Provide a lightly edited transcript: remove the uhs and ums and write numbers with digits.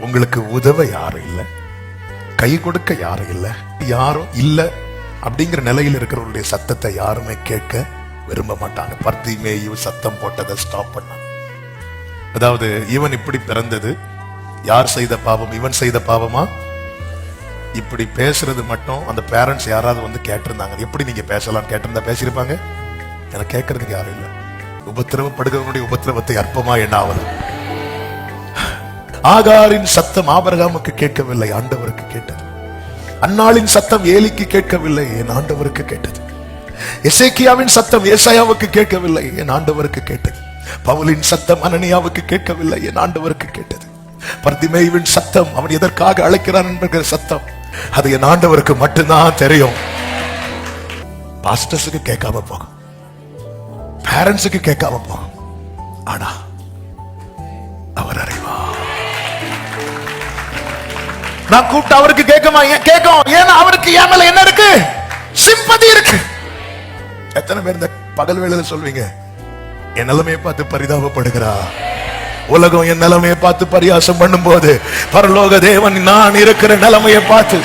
உங்களுக்கு உதவ யாரும் இல்லை, கை கொடுக்க யாரும் இல்லை, யாரும் இல்லை அப்படிங்கிற நிலையில் இருக்கிறவருடைய சத்தத்தை யாருமே கேட்க விரும்ப மாட்டாங்க. பர்திமேயு சத்தம் போட்டதை ஸ்டாப் பண்ணாங்க. அதாவது இவன் இப்படி பிறந்தது யார் செய்த பாவம்? இவன் செய்த பாவமா? இப்படி பேசுறது மட்டும் அந்த பேரண்ட்ஸ் யாராவது வந்து கேட்டிருந்தாங்க, எப்படி நீங்க பேசலாம் கேட்டிருந்தா பேசியிருப்பாங்க. எனக்கு கேட்கறதுக்கு யாரும் இல்லை. உபத்திரவப்படுகிறவனுடைய உபத்திரவத்தை அற்பமா என்ன ஆவது? ஆகாரின் சத்தம் ஆபிரகாமுக்கு கேட்கவில்லை, ஆண்டவருக்கு கேட்டது. அன்னாளின் சத்தம் ஏலிக்கு கேட்கவில்லை, என் ஆண்டவருக்கு கேட்டது. எசேக்கியாவின் சத்தம் ஏசாயாவுக்கு கேட்கவில்லை, என் ஆண்டவருக்கு கேட்டது. பவுலின் சத்தம் அனனியாவுக்கு கேட்கவில்லை, என் ஆண்டவருக்கு கேட்டது. பர்திமேயுவின் சத்தம், அவன் எதற்காக அழைக்கிறான் என்கிற சத்தம், அது என் ஆண்டவருக்கு மட்டும்தான் தெரியும். பாஸ்டர்ஸுக்கு கேட்காம போகும், பேரண்ட்ஸுக்கு கேட்காம போகும், ஆனா அவர் அறிவா. நான் கூப்பிட்டு அவருக்கு கேட்குமா? கேட்கும். ஏன்னா அவருக்கு என் மேல என்ன இருக்கு? சிம்பதி இருக்கு. எத்தனை பேர் இந்த பகல் வேளையில சொல்வீங்க, என் நிலைமையை பார்த்து பரிதாபப்படுகிறா? உலகம் என் நிலைமையை பார்த்து பரியாசம் பண்ணும் போது பரலோக தேவன் நான் இருக்கிற நிலைமையை பார்த்து